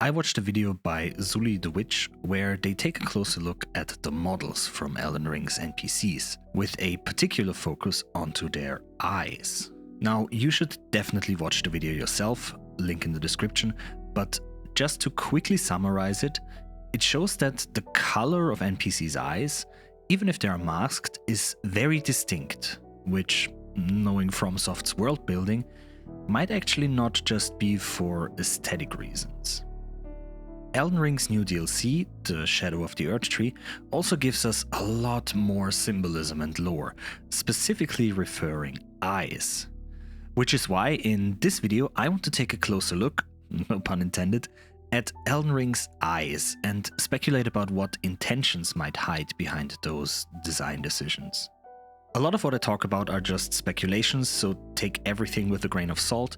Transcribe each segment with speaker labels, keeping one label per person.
Speaker 1: I watched a video by Zullies the Witch where they take a closer look at the models from Elden Ring's NPCs, with a particular focus onto their eyes. Now, you should definitely watch the video yourself, link in the description, but just to quickly summarize it, it shows that the color of NPCs' eyes, even if they are masked, is very distinct, which, knowing FromSoft's world building, might actually not just be for aesthetic reasons. Elden Ring's new DLC, The Shadow of the Erdtree, also gives us a lot more symbolism and lore, specifically referring eyes. Which is why in this video I want to take a closer look, no pun intended, at Elden Ring's eyes and speculate about what intentions might hide behind those design decisions. A lot of what I talk about are just speculations, so take everything with a grain of salt.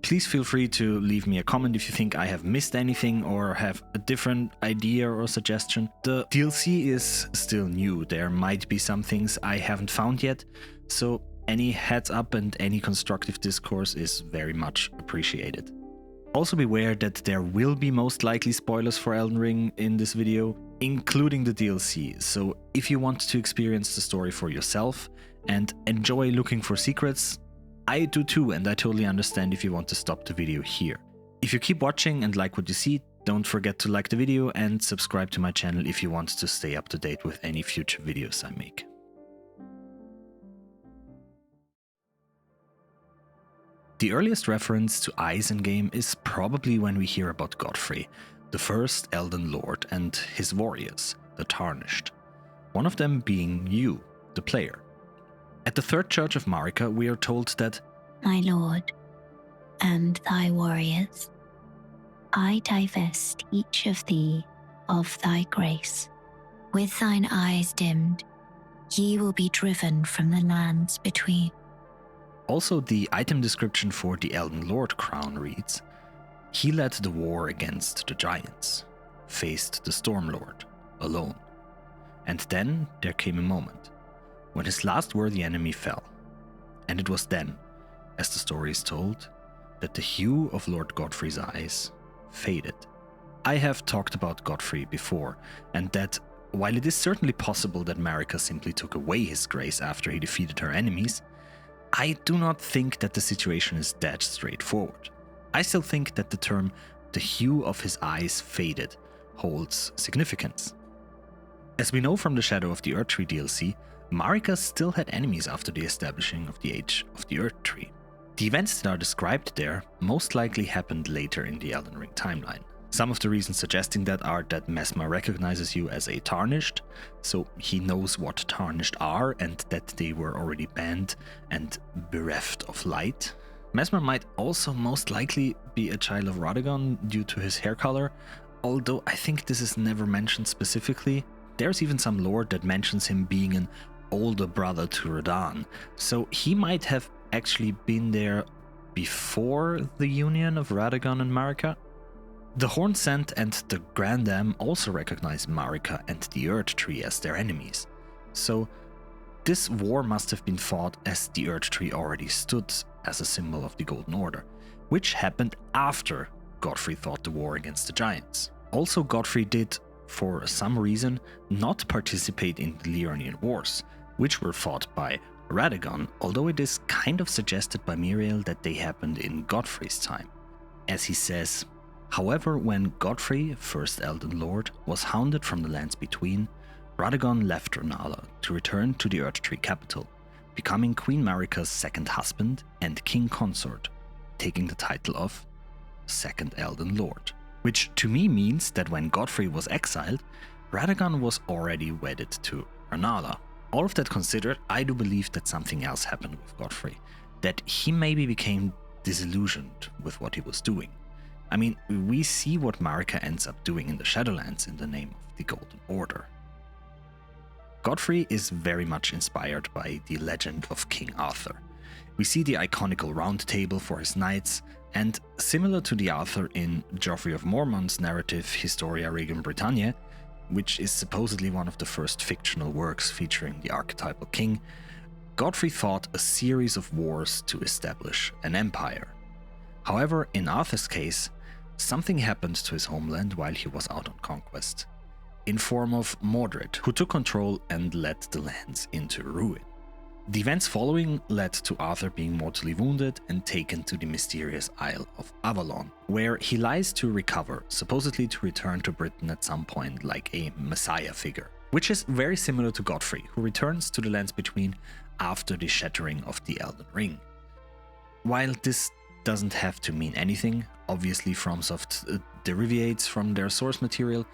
Speaker 1: Please feel free to leave me a comment if you think I have missed anything or have a different idea or suggestion. The DLC is still new, there might be some things I haven't found yet, so any heads up and any constructive discourse is very much appreciated. Also beware that there will be most likely spoilers for Elden Ring in this video, including the DLC, so if you want to experience the story for yourself and enjoy looking for secrets, I do too, and I totally understand if you want to stop the video here. If you keep watching and like what you see, don't forget to like the video and subscribe to my channel if you want to stay up to date with any future videos I make. The earliest reference to eyes in game is probably when we hear about Godfrey, the first Elden Lord, and his warriors, the Tarnished. One of them being you, the player. At the Third Church of Marika, we are told that,
Speaker 2: "My lord, and thy warriors, I divest each of thee of thy grace. With thine eyes dimmed, ye will be driven from the lands between."
Speaker 1: Also, the item description for the Elden Lord crown reads, "He led the war against the giants, faced the Stormlord, alone. And then there came a moment, when his last worthy enemy fell. And it was then, as the story is told, that the hue of Lord Godfrey's eyes faded." I have talked about Godfrey before, and that while it is certainly possible that Marika simply took away his grace after he defeated her enemies, I do not think that the situation is that straightforward. I still think that the term "the hue of his eyes faded" holds significance. As we know from the Shadow of the Erdtree DLC, Marika still had enemies after the establishing of the Age of the Erdtree. The events that are described there most likely happened later in the Elden Ring timeline. Some of the reasons suggesting that are that Messmer recognizes you as a Tarnished, so he knows what Tarnished are and that they were already banned and bereft of light. Messmer might also most likely be a child of Radagon due to his hair color, although I think this is never mentioned specifically. There's even some lore that mentions him being an older brother to Radahn, so he might have actually been there before the union of Radagon and Marika. The Hornsent and the Grandam also recognize Marika and the Erdtree as their enemies, so this war must have been fought as the Erdtree already stood as a symbol of the Golden Order, which happened after Godfrey fought the war against the giants. Also, Godfrey did, for some reason, not participate in the Liurnian Wars, which were fought by Radagon, although it is kind of suggested by Miriel that they happened in Godfrey's time. As he says, "However, when Godfrey, first Elden Lord, was hounded from the lands between, Radagon left Rennala to return to the Erdtree capital, becoming Queen Marika's second husband and king consort, taking the title of Second Elden Lord." Which to me means that when Godfrey was exiled, Radagon was already wedded to Rennala. All of that considered, I do believe that something else happened with Godfrey, that he maybe became disillusioned with what he was doing. I mean, we see what Marika ends up doing in the Shadowlands in the name of the Golden Order. Godfrey is very much inspired by the legend of King Arthur. We see the iconical round table for his knights, and similar to the Arthur in Geoffrey of Mormont's narrative Historia Regum Britanniae, which is supposedly one of the first fictional works featuring the archetypal king, Godfrey fought a series of wars to establish an empire. However, in Arthur's case, something happened to his homeland while he was out on conquest, in form of Mordred, who took control and led the lands into ruin. The events following led to Arthur being mortally wounded and taken to the mysterious Isle of Avalon, where he lies to recover, supposedly to return to Britain at some point like a messiah figure, which is very similar to Godfrey, who returns to the Lands Between after the shattering of the Elden Ring. While this doesn't have to mean anything, obviously FromSoft deviates from their source material,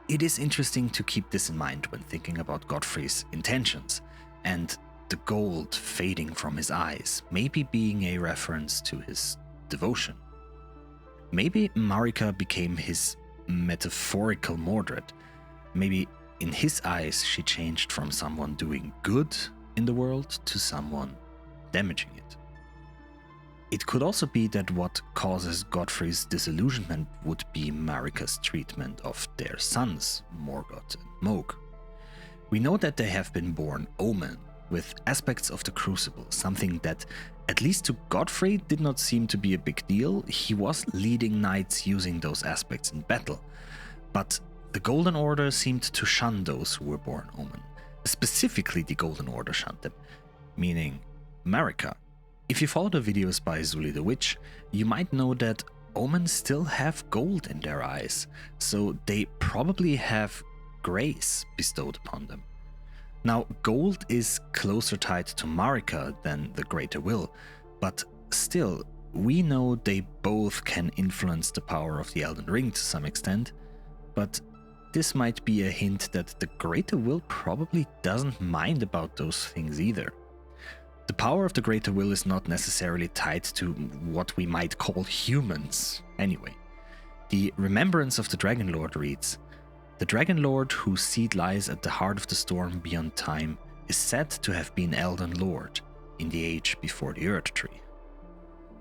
Speaker 1: it is interesting to keep this in mind when thinking about Godfrey's intentions, and the gold fading from his eyes maybe being a reference to his devotion. Maybe Marika became his metaphorical Mordred. Maybe in his eyes she changed from someone doing good in the world to someone damaging it. It could also be that what causes Godfrey's disillusionment would be Marika's treatment of their sons, Morgoth and Mohg. We know that they have been born Omen, with aspects of the Crucible, something that, at least to Godfrey, did not seem to be a big deal. He was leading knights using those aspects in battle. But the Golden Order seemed to shun those who were born Omen. Specifically, the Golden Order shunned them, meaning Marika. If you follow the videos by Zully the Witch, you might know that Omen still have gold in their eyes, so they probably have grace bestowed upon them. Now, gold is closer tied to Marika than the Greater Will, but still, we know they both can influence the power of the Elden Ring to some extent, but this might be a hint that the Greater Will probably doesn't mind about those things either. The power of the Greater Will is not necessarily tied to what we might call humans, anyway. The Remembrance of the Dragon Lord reads, "The Dragon Lord whose seat lies at the heart of the storm beyond time is said to have been Elden Lord in the age before the Erdtree."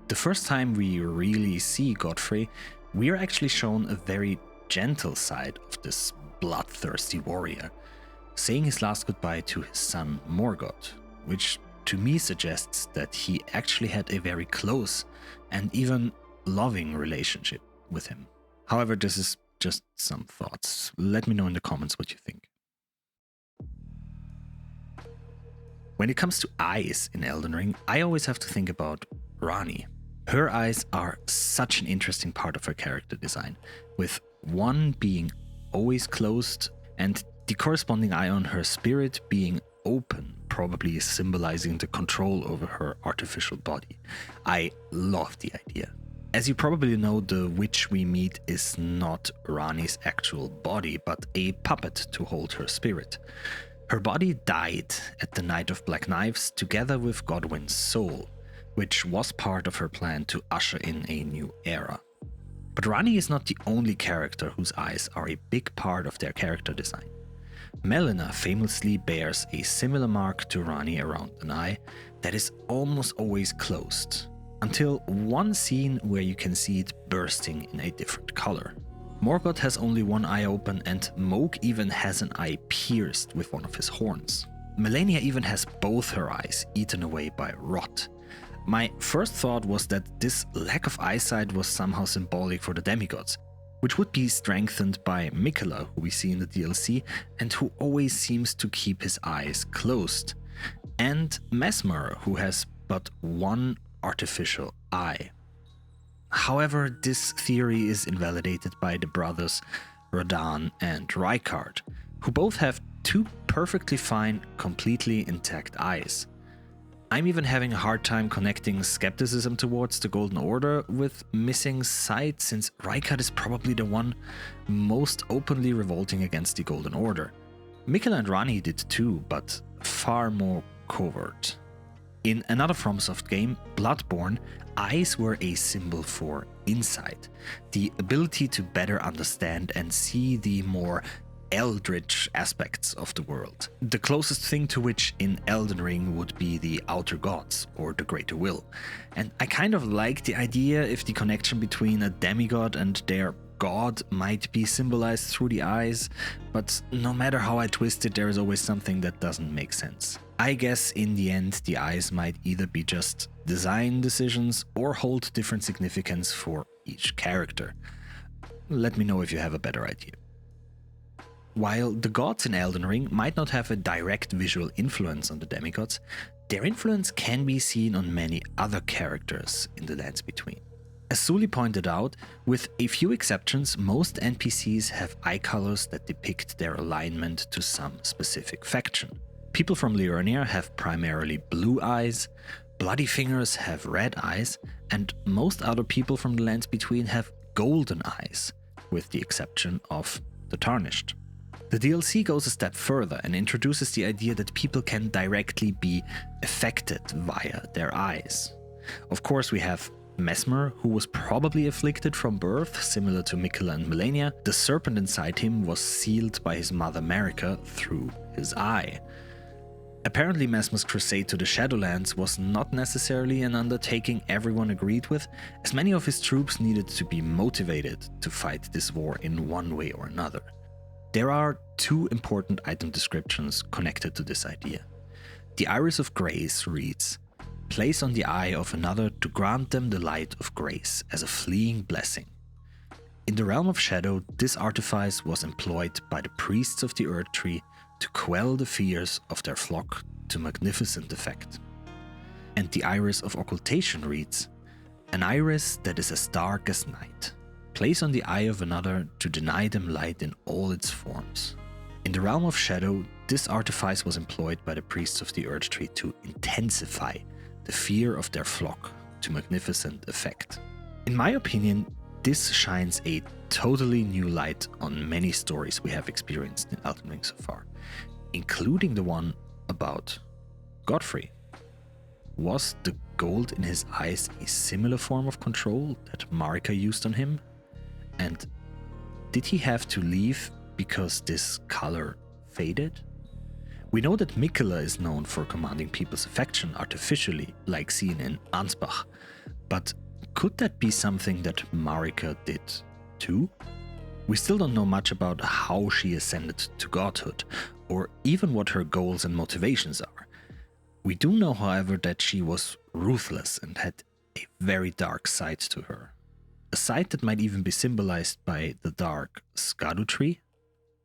Speaker 1: The first time we really see Godfrey, we are actually shown a very gentle side of this bloodthirsty warrior, saying his last goodbye to his son Morgoth, which to me suggests that he actually had a very close and even loving relationship with him. However, this is just some thoughts. Let me know in the comments what you think. When it comes to eyes in Elden Ring, I always have to think about Ranni. Her eyes are such an interesting part of her character design, with one being always closed and the corresponding eye on her spirit being open, probably symbolizing the control over her artificial body. I love the idea. As you probably know, the witch we meet is not Ranni's actual body, but a puppet to hold her spirit. Her body died at the Night of Black Knives together with Godwyn's soul, which was part of her plan to usher in a new era. But Ranni is not the only character whose eyes are a big part of their character design. Melina famously bears a similar mark to Ranni around an eye that is almost always closed, until one scene where you can see it bursting in a different color. Morgoth has only one eye open, and Mohg even has an eye pierced with one of his horns. Melania even has both her eyes eaten away by rot. My first thought was that this lack of eyesight was somehow symbolic for the demigods, which would be strengthened by Miquella, who we see in the DLC, and who always seems to keep his eyes closed, and Mesmer, who has but one artificial eye. However, this theory is invalidated by the brothers Radahn and Rykard, who both have two perfectly fine, completely intact eyes. I'm even having a hard time connecting skepticism towards the Golden Order with missing sight, since Rykard is probably the one most openly revolting against the Golden Order. Miquella and Ranni did too, but far more covert. In another FromSoft game, Bloodborne, eyes were a symbol for insight, the ability to better understand and see the more eldritch aspects of the world. The closest thing to which in Elden Ring would be the Outer Gods, or the Greater Will. And I kind of like the idea if the connection between a demigod and their god might be symbolized through the eyes, but no matter how I twist it, there is always something that doesn't make sense. I guess in the end the eyes might either be just design decisions or hold different significance for each character. Let me know if you have a better idea. While the gods in Elden Ring might not have a direct visual influence on the demigods, their influence can be seen on many other characters in the lands between. As Zully pointed out, with a few exceptions, most NPCs have eye colors that depict their alignment to some specific faction. People from Liurnia have primarily blue eyes, Bloody Fingers have red eyes, and most other people from the lands between have golden eyes, with the exception of the Tarnished. The DLC goes a step further and introduces the idea that people can directly be affected via their eyes. Of course, we have Mesmer, who was probably afflicted from birth, similar to Miquella and Melania. The serpent inside him was sealed by his mother Marika through his eye. Apparently, Mesmer's crusade to the Shadowlands was not necessarily an undertaking everyone agreed with, as many of his troops needed to be motivated to fight this war in one way or another. There are two important item descriptions connected to this idea. The Iris of Grace reads, "Place on the eye of another to grant them the light of grace as a fleeing blessing." In the realm of Shadow, this artifice was employed by the priests of the Erdtree to quell the fears of their flock to magnificent effect. And the Iris of Occultation reads, "An iris that is as dark as night. Place on the eye of another to deny them light in all its forms." In the realm of Shadow, this artifice was employed by the priests of the Erdtree to intensify the fear of their flock to magnificent effect. In my opinion, this shines a totally new light on many stories we have experienced in Elden Ring so far, including the one about Godfrey. Was the gold in his eyes a similar form of control that Marika used on him? And did he have to leave because this color faded? We know that Miquella is known for commanding people's affection artificially, like seen in Ansbach, but could that be something that Marika did too? We still don't know much about how she ascended to godhood, or even what her goals and motivations are. We do know, however, that she was ruthless and had a very dark side to her. A side that might even be symbolized by the dark Skadu tree?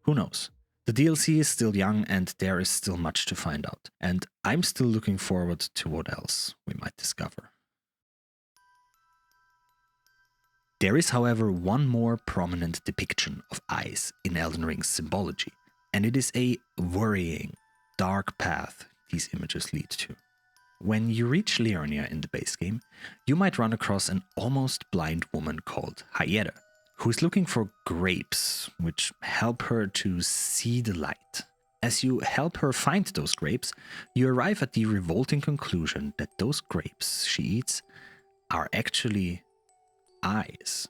Speaker 1: Who knows? The DLC is still young and there is still much to find out, and I'm still looking forward to what else we might discover. There is, however, one more prominent depiction of eyes in Elden Ring's symbology, and it is a worrying, dark path these images lead to. When you reach Liurnia in the base game, you might run across an almost blind woman called Hyetta, who is looking for grapes, which help her to see the light. As you help her find those grapes, you arrive at the revolting conclusion that those grapes she eats are actually eyes.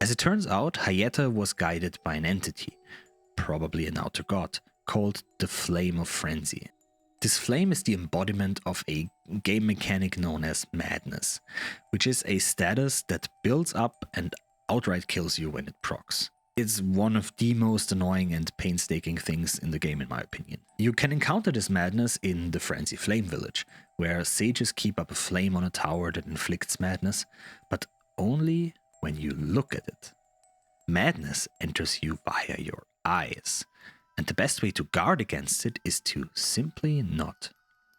Speaker 1: As it turns out, Hyetta was guided by an entity, probably an outer god, called the Flame of Frenzy. This flame is the embodiment of a game mechanic known as madness, which is a status that builds up and outright kills you when it procs. It's one of the most annoying and painstaking things in the game, in my opinion. You can encounter this madness in the Frenzy Flame Village, where sages keep up a flame on a tower that inflicts madness, but only when you look at it. Madness enters you via your eyes, and the best way to guard against it is to simply not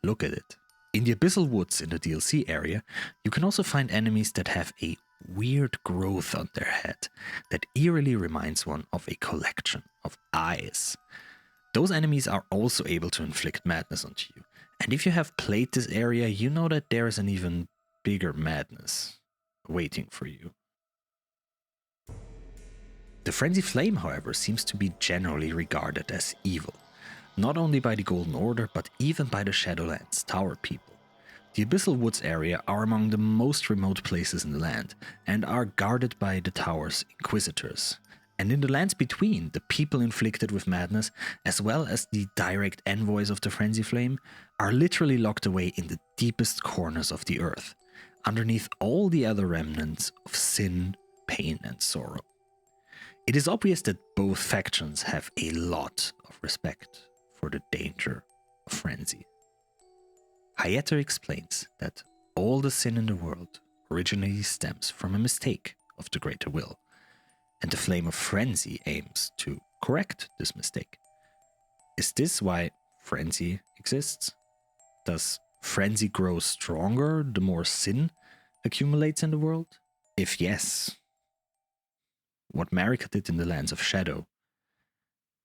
Speaker 1: look at it. In the Abyssal Woods in the DLC area, you can also find enemies that have a weird growth on their head that eerily reminds one of a collection of eyes. Those enemies are also able to inflict madness onto you, and if you have played this area, you know that there is an even bigger madness waiting for you. The Frenzy Flame, however, seems to be generally regarded as evil, not only by the Golden Order, but even by the Shadowlands Tower people. The Abyssal Woods area are among the most remote places in the land, and are guarded by the Tower's Inquisitors. And in the lands between, the people inflicted with madness, as well as the direct envoys of the Frenzy Flame, are literally locked away in the deepest corners of the earth, underneath all the other remnants of sin, pain, and sorrow. It is obvious that both factions have a lot of respect for the danger of frenzy. Hyetta explains that all the sin in the world originally stems from a mistake of the greater will, and the flame of frenzy aims to correct this mistake. Is this why frenzy exists? Does frenzy grow stronger the more sin accumulates in the world? If yes, what Marika did in the Lands of Shadow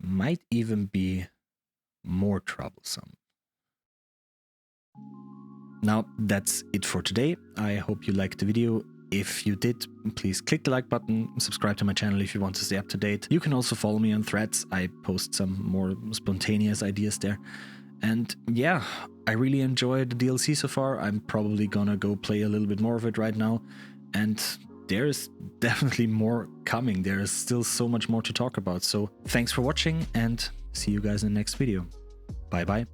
Speaker 1: might even be more troublesome. Now, that's it for today. I hope you liked the video. If you did, please click the like button, subscribe to my channel if you want to stay up to date. You can also follow me on Threads. I post some more spontaneous ideas there. And yeah, I really enjoyed the DLC so far. I'm probably gonna go play a little bit more of it right now. And there's definitely more coming. There is still so much more to talk about. So thanks for watching and see you guys in the next video. Bye bye.